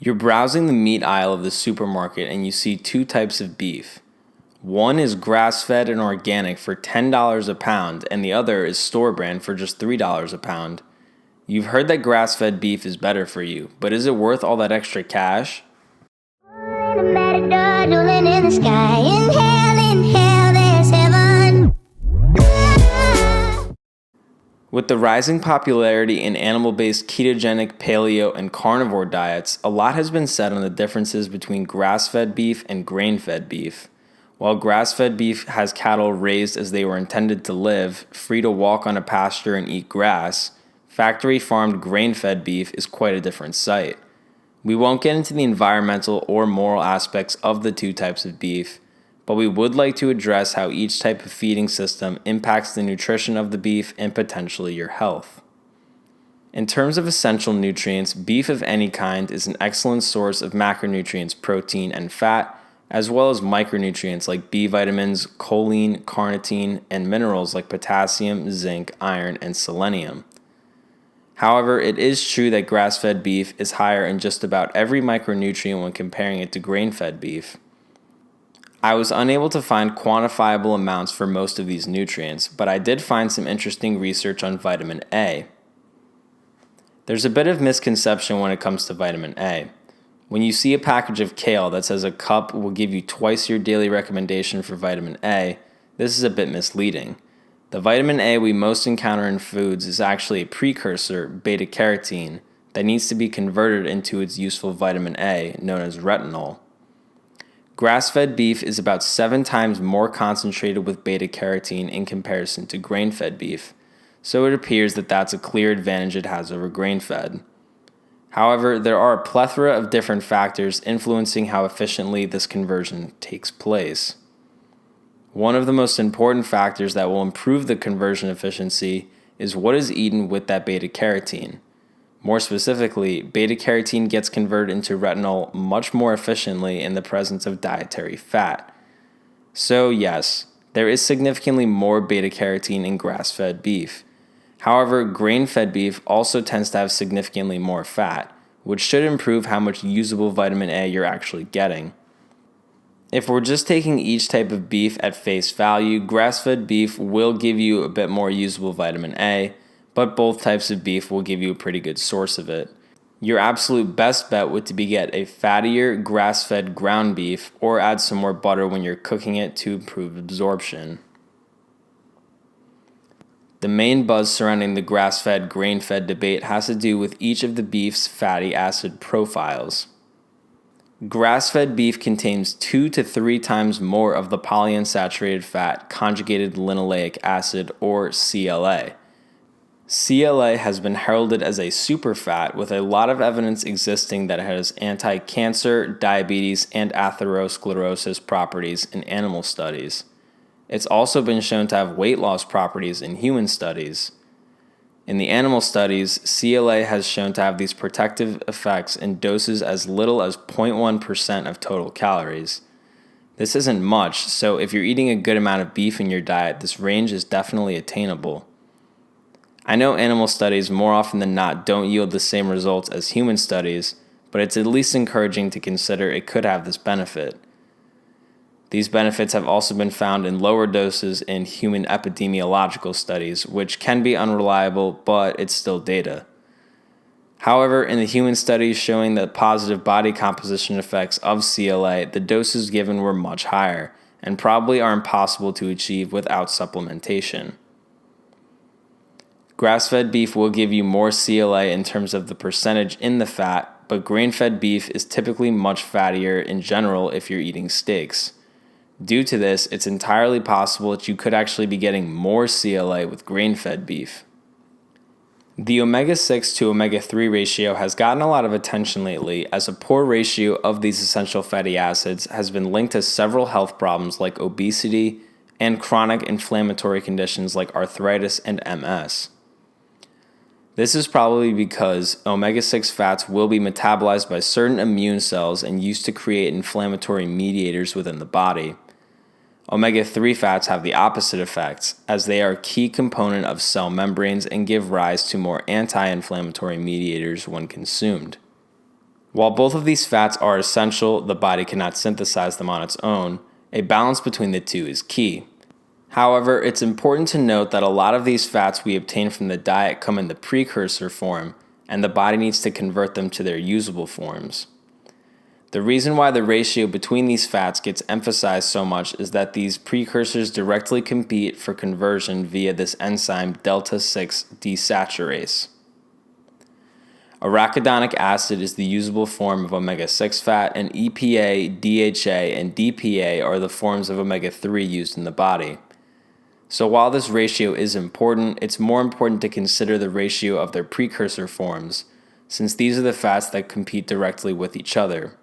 You're browsing the meat aisle of the supermarket and you see two types of beef. One is grass-fed and organic for $10 a pound, and the other is store-brand for just $3 a pound. You've heard that grass-fed beef is better for you, but is it worth all that extra cash? With the rising popularity in animal-based ketogenic, paleo, and carnivore diets, a lot has been said on the differences between grass-fed beef and grain-fed beef. While grass-fed beef has cattle raised as they were intended to live, free to walk on a pasture and eat grass, factory-farmed grain-fed beef is quite a different sight. We won't get into the environmental or moral aspects of the two types of beef, but we would like to address how each type of feeding system impacts the nutrition of the beef and potentially your health. In terms of essential nutrients, beef of any kind is an excellent source of macronutrients, protein, and fat, as well as micronutrients like B vitamins, choline, carnitine, and minerals like potassium, zinc, iron, and selenium. However, it is true that grass-fed beef is higher in just about every micronutrient when comparing it to grain-fed beef. I was unable to find quantifiable amounts for most of these nutrients, but I did find some interesting research on vitamin A. There's a bit of misconception when it comes to vitamin A. When you see a package of kale that says a cup will give you twice your daily recommendation for vitamin A, this is a bit misleading. The vitamin A we most encounter in foods is actually a precursor, beta-carotene, that needs to be converted into its useful vitamin A, known as retinol. Grass-fed beef is about 7 times more concentrated with beta-carotene in comparison to grain-fed beef, so it appears that that's a clear advantage it has over grain-fed. However, there are a plethora of different factors influencing how efficiently this conversion takes place. One of the most important factors that will improve the conversion efficiency is what is eaten with that beta-carotene. More specifically, beta-carotene gets converted into retinol much more efficiently in the presence of dietary fat. So yes, there is significantly more beta-carotene in grass-fed beef. However, grain-fed beef also tends to have significantly more fat, which should improve how much usable vitamin A you're actually getting. If we're just taking each type of beef at face value, grass-fed beef will give you a bit more usable vitamin A, but both types of beef will give you a pretty good source of it. Your absolute best bet would be to get a fattier grass-fed ground beef or add some more butter when you're cooking it to improve absorption. The main buzz surrounding the grass-fed, grain-fed debate has to do with each of the beef's fatty acid profiles. Grass-fed beef contains 2 to 3 times more of the polyunsaturated fat conjugated linoleic acid, or CLA. CLA has been heralded as a superfat, with a lot of evidence existing that it has anti-cancer, diabetes, and atherosclerosis properties in animal studies. It's also been shown to have weight loss properties in human studies. In the animal studies, CLA has shown to have these protective effects in doses as little as 0.1% of total calories. This isn't much, so if you're eating a good amount of beef in your diet, this range is definitely attainable. I know animal studies more often than not don't yield the same results as human studies, but it's at least encouraging to consider it could have this benefit. These benefits have also been found in lower doses in human epidemiological studies, which can be unreliable, but it's still data. However, in the human studies showing the positive body composition effects of CLA, the doses given were much higher, and probably are impossible to achieve without supplementation. Grass-fed beef will give you more CLA in terms of the percentage in the fat, but grain-fed beef is typically much fattier in general if you're eating steaks. Due to this, it's entirely possible that you could actually be getting more CLA with grain-fed beef. The omega-6 to omega-3 ratio has gotten a lot of attention lately, as a poor ratio of these essential fatty acids has been linked to several health problems like obesity and chronic inflammatory conditions like arthritis and MS. This is probably because omega-6 fats will be metabolized by certain immune cells and used to create inflammatory mediators within the body. Omega-3 fats have the opposite effects, as they are a key component of cell membranes and give rise to more anti-inflammatory mediators when consumed. While both of these fats are essential, the body cannot synthesize them on its own. A balance between the two is key. However, it's important to note that a lot of these fats we obtain from the diet come in the precursor form, and the body needs to convert them to their usable forms. The reason why the ratio between these fats gets emphasized so much is that these precursors directly compete for conversion via this enzyme delta-6 desaturase. Arachidonic acid is the usable form of omega-6 fat, and EPA, DHA, and DPA are the forms of omega-3 used in the body. So while this ratio is important, it's more important to consider the ratio of their precursor forms, since these are the fats that compete directly with each other.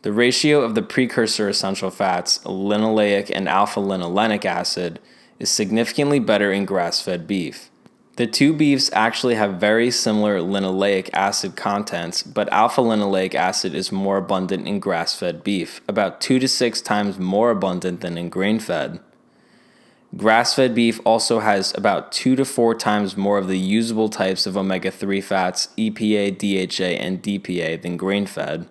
The ratio of the precursor essential fats, linoleic and alpha-linolenic acid, is significantly better in grass-fed beef. The two beefs actually have very similar linoleic acid contents, but alpha-linoleic acid is more abundant in grass-fed beef, about 2 to 6 times more abundant than in grain-fed. Grass-fed beef also has about 2 to 4 times more of the usable types of omega-3 fats, EPA, DHA, and DPA than grain-fed.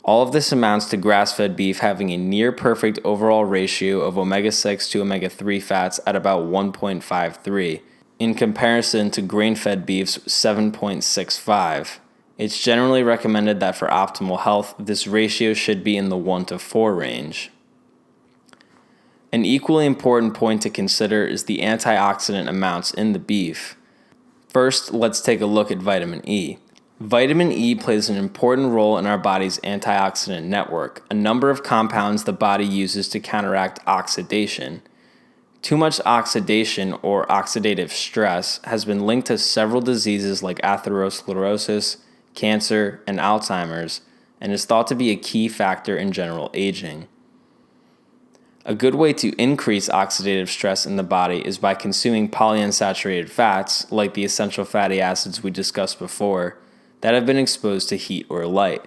All of this amounts to grass-fed beef having a near-perfect overall ratio of omega-6 to omega-3 fats at about 1.53, in comparison to grain-fed beef's 7.65. It's generally recommended that for optimal health, this ratio should be in the 1 to 4 range. An equally important point to consider is the antioxidant amounts in the beef. First, let's take a look at vitamin E. Vitamin E plays an important role in our body's antioxidant network, a number of compounds the body uses to counteract oxidation. Too much oxidation or oxidative stress has been linked to several diseases like atherosclerosis, cancer, and Alzheimer's, and is thought to be a key factor in general aging. A good way to increase oxidative stress in the body is by consuming polyunsaturated fats, like the essential fatty acids we discussed before, that have been exposed to heat or light.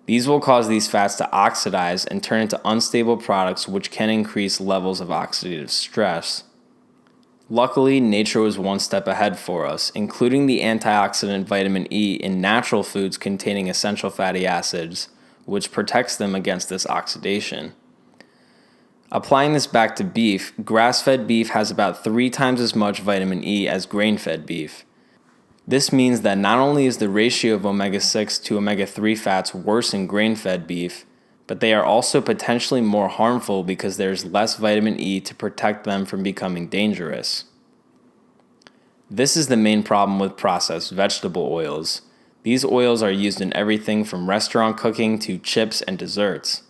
These will cause these fats to oxidize and turn into unstable products, which can increase levels of oxidative stress. Luckily, nature was one step ahead for us, including the antioxidant vitamin E in natural foods containing essential fatty acids, which protects them against this oxidation. Applying this back to beef, grass-fed beef has about 3 times as much vitamin E as grain-fed beef. This means that not only is the ratio of omega-6 to omega-3 fats worse in grain-fed beef, but they are also potentially more harmful because there is less vitamin E to protect them from becoming dangerous. This is the main problem with processed vegetable oils. These oils are used in everything from restaurant cooking to chips and desserts.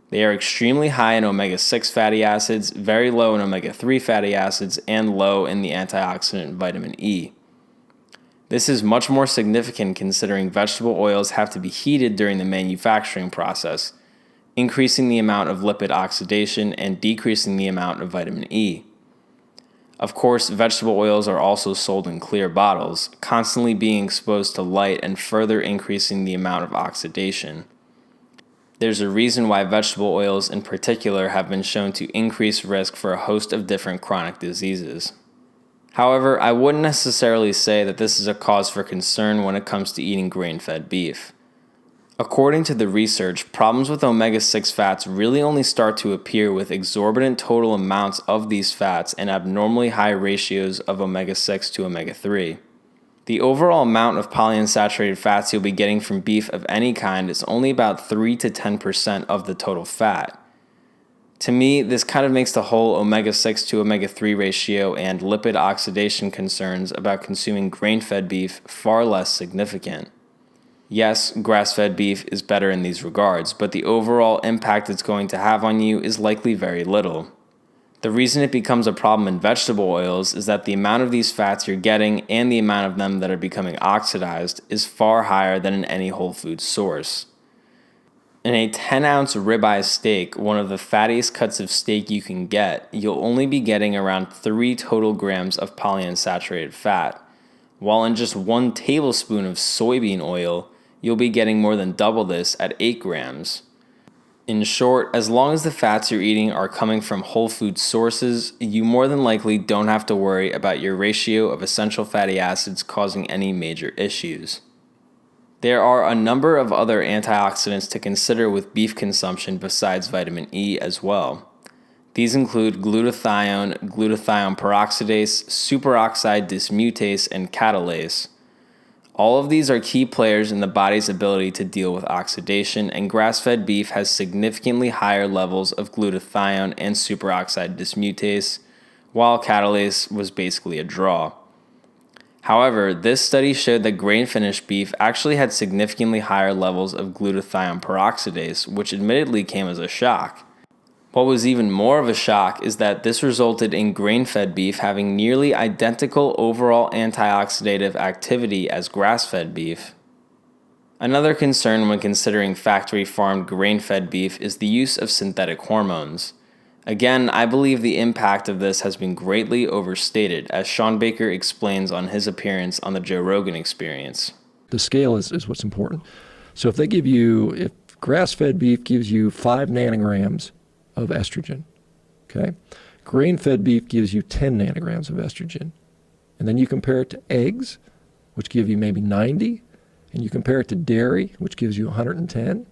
They are extremely high in omega-6 fatty acids, very low in omega-3 fatty acids, and low in the antioxidant vitamin E. This is much more significant considering vegetable oils have to be heated during the manufacturing process, increasing the amount of lipid oxidation and decreasing the amount of vitamin E. Of course, vegetable oils are also sold in clear bottles, constantly being exposed to light and further increasing the amount of oxidation. There's a reason why vegetable oils in particular have been shown to increase risk for a host of different chronic diseases. However, I wouldn't necessarily say that this is a cause for concern when it comes to eating grain-fed beef. According to the research, problems with omega-6 fats really only start to appear with exorbitant total amounts of these fats and abnormally high ratios of omega-6 to omega-3. The overall amount of polyunsaturated fats you'll be getting from beef of any kind is only about 3 to 10% of the total fat. To me, this kind of makes the whole omega-6 to omega-3 ratio and lipid oxidation concerns about consuming grain-fed beef far less significant. Yes, grass-fed beef is better in these regards, but the overall impact it's going to have on you is likely very little. The reason it becomes a problem in vegetable oils is that the amount of these fats you're getting and the amount of them that are becoming oxidized is far higher than in any whole food source. In a 10-ounce ribeye steak, one of the fattiest cuts of steak you can get, you'll only be getting around 3 total grams of polyunsaturated fat, while in just 1 tablespoon of soybean oil, you'll be getting more than double this at 8 grams. In short, as long as the fats you're eating are coming from whole food sources, you more than likely don't have to worry about your ratio of essential fatty acids causing any major issues. There are a number of other antioxidants to consider with beef consumption besides vitamin E as well. These include glutathione, glutathione peroxidase, superoxide dismutase, and catalase. All of these are key players in the body's ability to deal with oxidation, and grass-fed beef has significantly higher levels of glutathione and superoxide dismutase, while catalase was basically a draw. However, this study showed that grain-finished beef actually had significantly higher levels of glutathione peroxidase, which admittedly came as a shock. What was even more of a shock is that this resulted in grain-fed beef having nearly identical overall antioxidative activity as grass-fed beef. Another concern when considering factory-farmed grain-fed beef is the use of synthetic hormones. Again, I believe the impact of this has been greatly overstated, as Shawn Baker explains on his appearance on the Joe Rogan Experience. The scale is what's important. So if grass-fed beef gives you 5 nanograms of estrogen, okay? Grain-fed beef gives you 10 nanograms of estrogen. And then you compare it to eggs, which give you maybe 90, and you compare it to dairy, which gives you 110,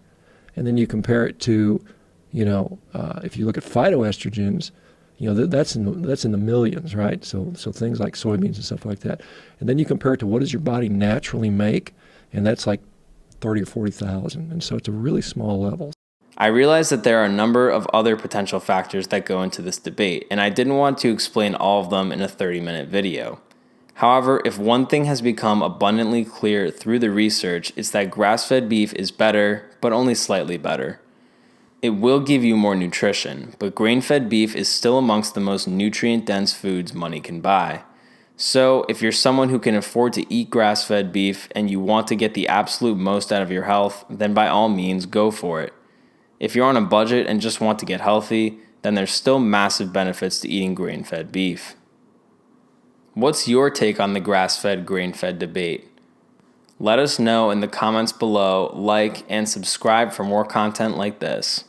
and then you compare it to if you look at phytoestrogens, that's in the millions, right? So things like soybeans and stuff like that. And then you compare it to what does your body naturally make, and that's like 30 or 40,000. And so it's a really small level. I realize that there are a number of other potential factors that go into this debate, and I didn't want to explain all of them in a 30-minute video. However, if one thing has become abundantly clear through the research, it's that grass-fed beef is better, but only slightly better. It will give you more nutrition, but grain-fed beef is still amongst the most nutrient-dense foods money can buy. So, if you're someone who can afford to eat grass-fed beef and you want to get the absolute most out of your health, then by all means, go for it. If you're on a budget and just want to get healthy, then there's still massive benefits to eating grain-fed beef. What's your take on the grass-fed, grain-fed debate? Let us know in the comments below, like, and subscribe for more content like this.